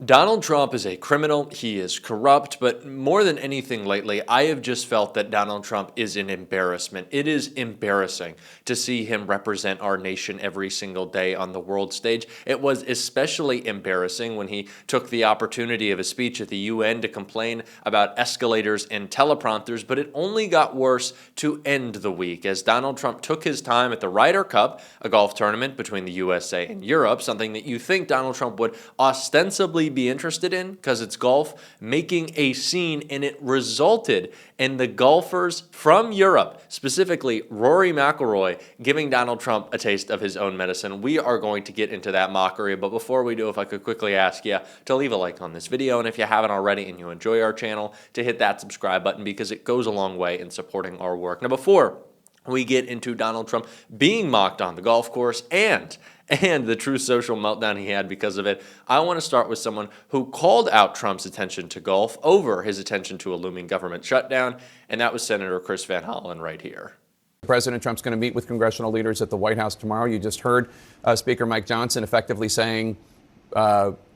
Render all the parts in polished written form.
Donald Trump is a criminal, he is corrupt, but more than anything lately, I have just felt that Donald Trump is an embarrassment. It is embarrassing to see him represent our nation every single day on the world stage. It was especially embarrassing when he took the opportunity of a speech at the UN to complain about escalators and teleprompters, but it only got worse to end the week as Donald Trump took his time at the Ryder Cup, a golf tournament between the USA and Europe, something that you think Donald Trump would ostensibly be interested in because it's golf, making a scene, and it resulted in the golfers from Europe, specifically Rory McIlroy, giving Donald Trump a taste of his own medicine. We are going to get into that mockery, but before we do, if I could quickly ask you to leave a like on this video, and if you haven't already and you enjoy our channel, to hit that subscribe button because it goes a long way in supporting our work. Now, before we get into Donald Trump being mocked on the golf course and the true social meltdown he had because of it, I want to start with someone who called out Trump's attention to golf over his attention to a looming government shutdown, and that was Senator Chris Van Hollen right here. President Trump's going to meet with congressional leaders at the White House tomorrow. You just heard Speaker Mike Johnson effectively saying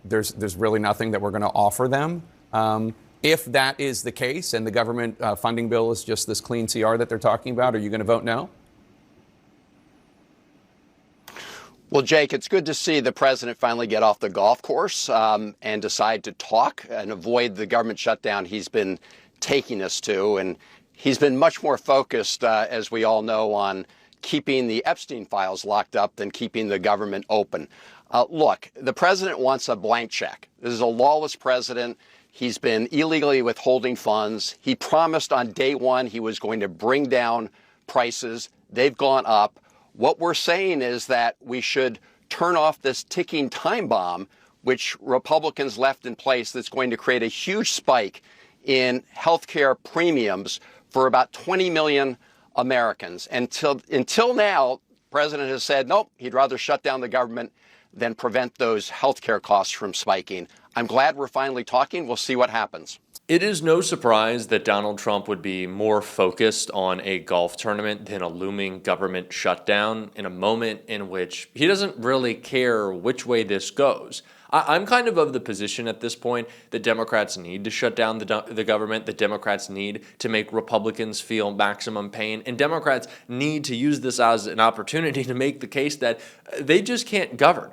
there's really nothing that we're going to offer them. If that is the case and the government funding bill is just this clean CR that they're talking about, are you going to vote no? Well, Jake, it's good to see the president finally get off the golf course and decide to talk and avoid the government shutdown he's been taking us to. And he's been much more focused, as we all know, on keeping the Epstein files locked up than keeping the government open. Look, the president wants a blank check. This is a lawless president. He's been illegally withholding funds. He promised on day one he was going to bring down prices. They've gone up. What we're saying is that we should turn off this ticking time bomb, which Republicans left in place, that's going to create a huge spike in healthcare premiums for about 20 million Americans. Until now, the president has said, nope, he'd rather shut down the government than prevent those healthcare costs from spiking. I'm glad we're finally talking. We'll see what happens. It is no surprise that Donald Trump would be more focused on a golf tournament than a looming government shutdown in a moment in which he doesn't really care which way this goes. I'm kind of the position at this point that Democrats need to shut down the government, that Democrats need to make Republicans feel maximum pain, and Democrats need to use this as an opportunity to make the case that they just can't govern.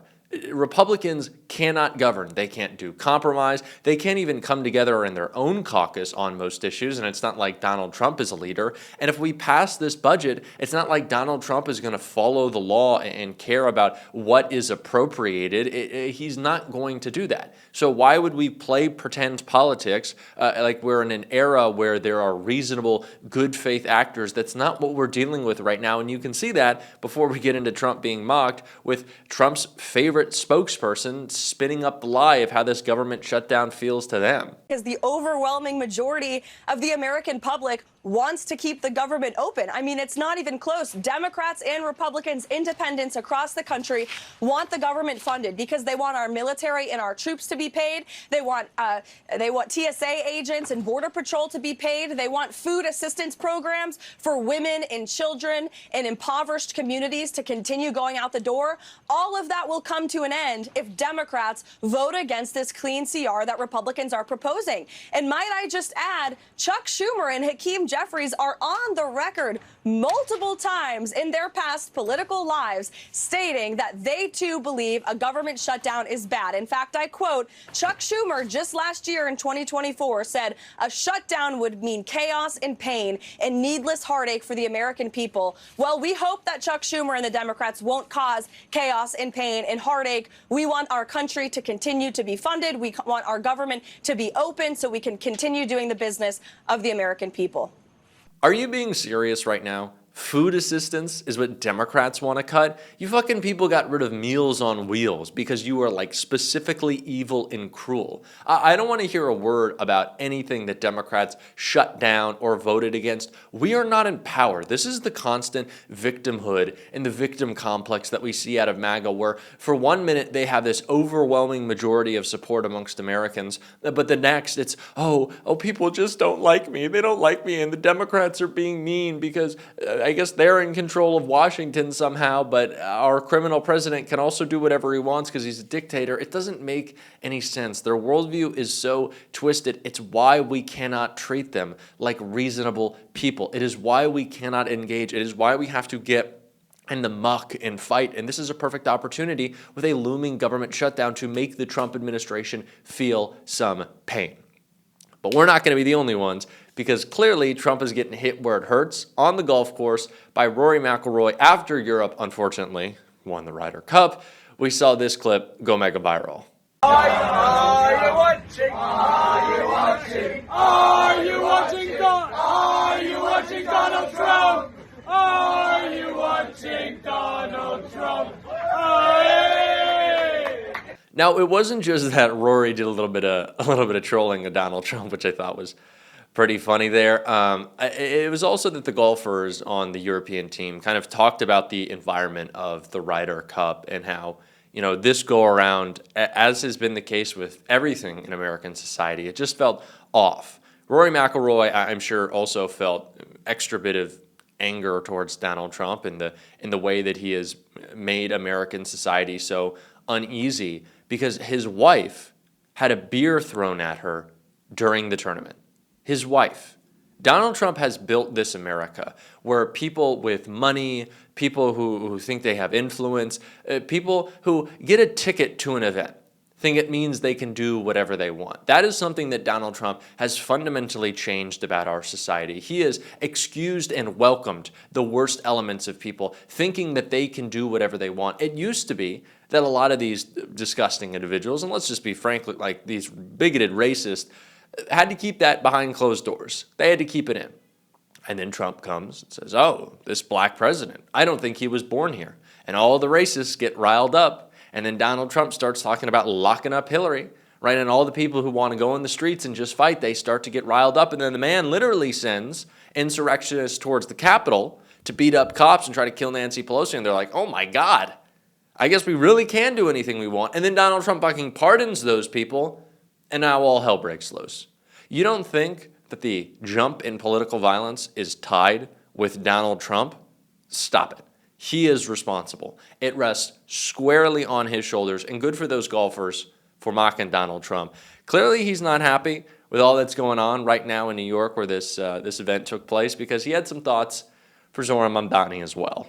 Republicans cannot govern. They can't do compromise. They can't even come together in their own caucus on most issues, and it's not like Donald Trump is a leader. And if we pass this budget, it's not like Donald Trump is going to follow the law and care about what is appropriated. He's not going to do that. So why would we play pretend politics like we're in an era where there are reasonable, good faith actors? That's not what we're dealing with right now, and you can see that before we get into Trump being mocked with Trump's favorite spokesperson spinning up the lie of how this government shutdown feels to them. Because the overwhelming majority of the American public wants to keep the government open. I mean, it's not even close. Democrats and Republicans, independents across the country want the government funded because they want our military and our troops to be paid. They want TSA agents and Border Patrol to be paid. They want food assistance programs for women and children in impoverished communities to continue going out the door. All of that will come to an end if Democrats vote against this clean CR that Republicans are proposing. And might I just add, Chuck Schumer and Hakeem Jeffries are on the record multiple times in their past political lives stating that they too believe a government shutdown is bad. In fact, I quote, Chuck Schumer just last year in 2024 said a shutdown would mean chaos and pain and needless heartache for the American people. Well, we hope that Chuck Schumer and the Democrats won't cause chaos and pain and heartache. We want our country to continue to be funded. We want our government to be open so we can continue doing the business of the American people. Are you being serious right now? Food assistance is what Democrats want to cut? You fucking people got rid of Meals on Wheels because you are like specifically evil and cruel. I don't want to hear a word about anything that Democrats shut down or voted against. We are not in power. This is the constant victimhood and the victim complex that we see out of MAGA, where for 1 minute they have this overwhelming majority of support amongst Americans, but the next it's, oh, people just don't like me. They don't like me, and the Democrats are being mean because I guess they're in control of Washington somehow, but our criminal president can also do whatever he wants because he's a dictator. It doesn't make any sense. Their worldview is so twisted. It's why we cannot treat them like reasonable people. It is why we cannot engage. It is why we have to get in the muck and fight. And this is a perfect opportunity with a looming government shutdown to make the Trump administration feel some pain. But we're not going to be the only ones, because clearly Trump is getting hit where it hurts on the golf course by Rory McIlroy after Europe, unfortunately, won the Ryder Cup. We saw this clip go mega viral. Are you watching? Are you watching? Are you watching? Are you watching Donald Trump? Are you watching Donald Trump? Now, it wasn't just that Rory did a little bit of trolling of Donald Trump, which I thought was pretty funny there. It was also that the golfers on the European team kind of talked about the environment of the Ryder Cup and how, this go around, as has been the case with everything in American society, it just felt off. Rory McIlroy, I'm sure, also felt extra bit of anger towards Donald Trump in the way that he has made American society so uneasy, because his wife had a beer thrown at her during the tournament. His wife. Donald Trump has built this America where people with money, people who think they have influence, people who get a ticket to an event think it means they can do whatever they want. That is something that Donald Trump has fundamentally changed about our society. He has excused and welcomed the worst elements of people, thinking that they can do whatever they want. It used to be that a lot of these disgusting individuals, and let's just be frank, like these bigoted racists, had to keep that behind closed doors. They had to keep it in. And then Trump comes and says, oh, this black president, I don't think he was born here. And all the racists get riled up. And then Donald Trump starts talking about locking up Hillary, right? And all the people who want to go in the streets and just fight, they start to get riled up. And then the man literally sends insurrectionists towards the Capitol to beat up cops and try to kill Nancy Pelosi. And they're like, oh my God, I guess we really can do anything we want. And then Donald Trump fucking pardons those people, and now all hell breaks loose. You don't think that the jump in political violence is tied with Donald Trump? Stop it. He is responsible. It rests squarely on his shoulders, and good for those golfers for mocking Donald Trump. Clearly, he's not happy with all that's going on right now in New York where this event took place, because he had some thoughts for Zohran Mamdani as well.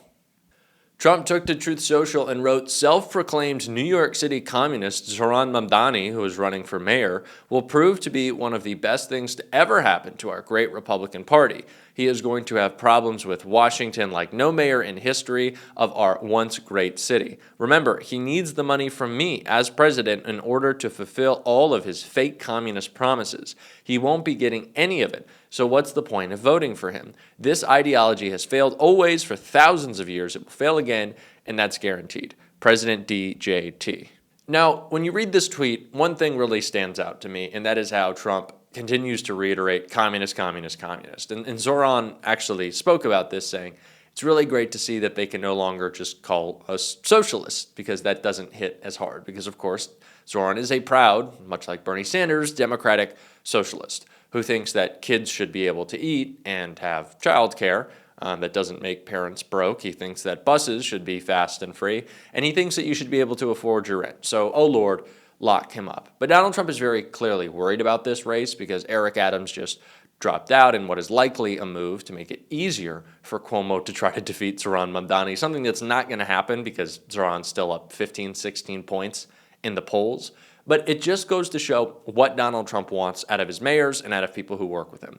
Trump took to Truth Social and wrote, self-proclaimed New York City communist Zohran Mamdani, who is running for mayor, will prove to be one of the best things to ever happen to our great Republican Party. He is going to have problems with Washington like no mayor in history of our once great city. Remember, he needs the money from me as president in order to fulfill all of his fake communist promises. He won't be getting any of it. So what's the point of voting for him? This ideology has failed always for thousands of years. It will fail again, and that's guaranteed. President DJT. Now, when you read this tweet, one thing really stands out to me, and that is how Trump continues to reiterate communist, communist, communist. And Zohran actually spoke about this, saying it's really great to see that they can no longer just call us socialists, because that doesn't hit as hard. Because, of course, Zohran is a proud, much like Bernie Sanders, democratic socialist who thinks that kids should be able to eat and have childcare that doesn't make parents broke. He thinks that buses should be fast and free, and he thinks that you should be able to afford your rent. So, oh Lord, lock him up. But Donald Trump is very clearly worried about this race because Eric Adams just dropped out in what is likely a move to make it easier for Cuomo to try to defeat Zohran Mamdani, something that's not going to happen because Zohran's still up 15, 16 points in the polls. But it just goes to show what Donald Trump wants out of his mayors and out of people who work with him.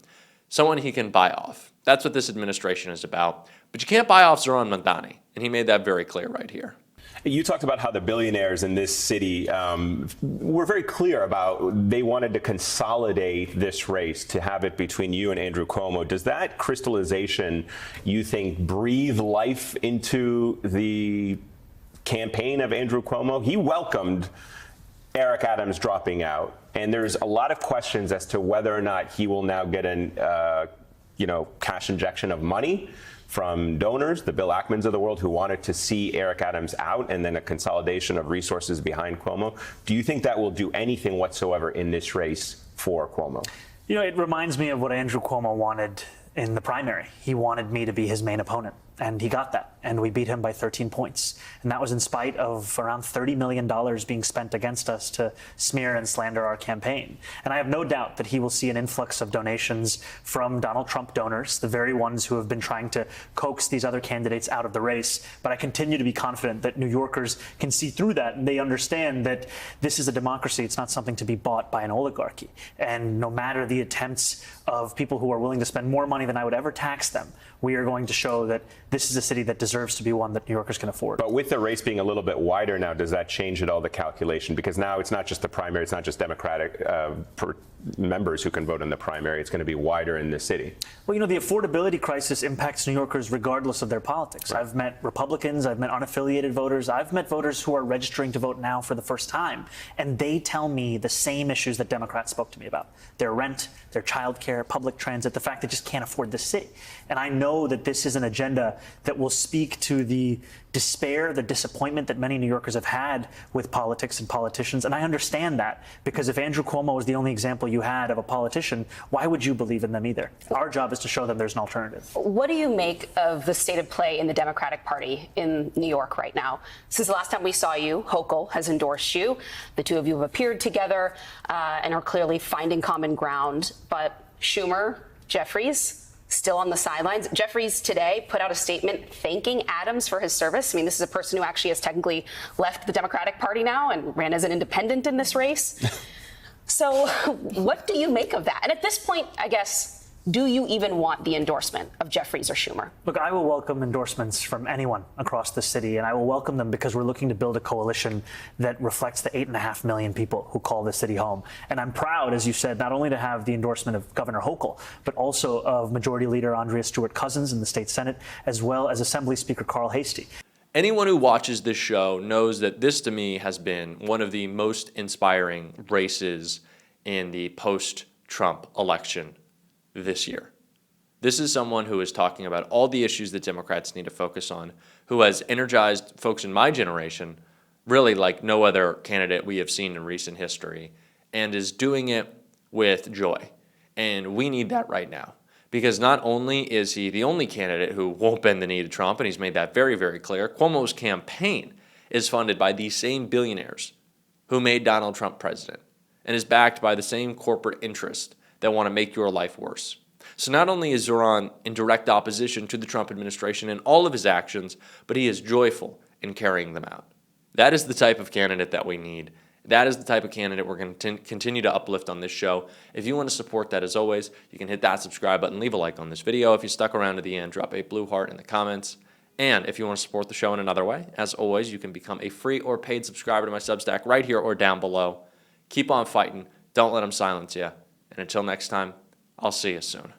Someone he can buy off. That's what this administration is about. But you can't buy off Zohran Mamdani, and he made that very clear right here. You talked about how the billionaires in this city were very clear about they wanted to consolidate this race, to have it between you and Andrew Cuomo. Does that crystallization, you think, breathe life into the campaign of Andrew Cuomo? He welcomed Eric Adams dropping out, and there's a lot of questions as to whether or not he will now get an cash injection of money from donors, the Bill Ackmans of the world, who wanted to see Eric Adams out, and then a consolidation of resources behind Cuomo. Do you think that will do anything whatsoever in this race for Cuomo? You know, it reminds me of what Andrew Cuomo wanted in the primary. He wanted me to be his main opponent, and he got that. And we beat him by 13 points. And that was in spite of around $30 million being spent against us to smear and slander our campaign. And I have no doubt that he will see an influx of donations from Donald Trump donors, the very ones who have been trying to coax these other candidates out of the race. But I continue to be confident that New Yorkers can see through that, and they understand that this is a democracy. It's not something to be bought by an oligarchy. And no matter the attempts of people who are willing to spend more money than I would ever tax them, we are going to show that this is a city that deserves to be one that New Yorkers can afford. But with the race being a little bit wider now, does that change at all the calculation? Because now it's not just the primary, it's not just Democratic members who can vote in the primary, it's going to be wider in the city. Well, you know, the affordability crisis impacts New Yorkers regardless of their politics. Right. I've met Republicans, I've met unaffiliated voters, I've met voters who are registering to vote now for the first time, and they tell me the same issues that Democrats spoke to me about. Their rent, their childcare, public transit, the fact they just can't afford the city. And I know that this is an agenda that will speak to the despair, the disappointment that many New Yorkers have had with politics and politicians. And I understand that, because if Andrew Cuomo is the only example you had of a politician, why would you believe in them either? Our job is to show them there's an alternative. What do you make of the state of play in the Democratic Party in New York right now? Since the last time we saw you, Hochul has endorsed you. The two of you have appeared together and are clearly finding common ground. But Schumer, Jeffries, still on the sidelines. Jeffries today put out a statement thanking Adams for his service. I mean, this is a person who actually has technically left the Democratic Party now and ran as an independent in this race. So what do you make of that? And at this point, I guess, do you even want the endorsement of Jeffries or Schumer? Look, I will welcome endorsements from anyone across the city, and I will welcome them because we're looking to build a coalition that reflects the 8.5 million people who call the city home. And I'm proud, as you said, not only to have the endorsement of Governor Hochul, but also of Majority Leader Andrea Stewart-Cousins in the state Senate, as well as Assembly Speaker Carl Heastie. Anyone who watches this show knows that this, to me, has been one of the most inspiring races in the post-Trump election this year. This is someone who is talking about all the issues that Democrats need to focus on, who has energized folks in my generation really like no other candidate we have seen in recent history, and is doing it with joy. And we need that right now, because not only is he the only candidate who won't bend the knee to Trump, and he's made that very, very clear, Cuomo's campaign is funded by the same billionaires who made Donald Trump president, and is backed by the same corporate interests that want to make your life worse. So not only is Zoran in direct opposition to the Trump administration and all of his actions, but he is joyful in carrying them out. That is the type of candidate that we need. That is the type of candidate we're going to continue to uplift on this show. If you want to support that, as always, you can hit that subscribe button, leave a like on this video. If you stuck around to the end, drop a blue heart in the comments. And if you want to support the show in another way, as always, you can become a free or paid subscriber to my Substack right here or down below. Keep on fighting. Don't let them silence you. And until next time, I'll see you soon.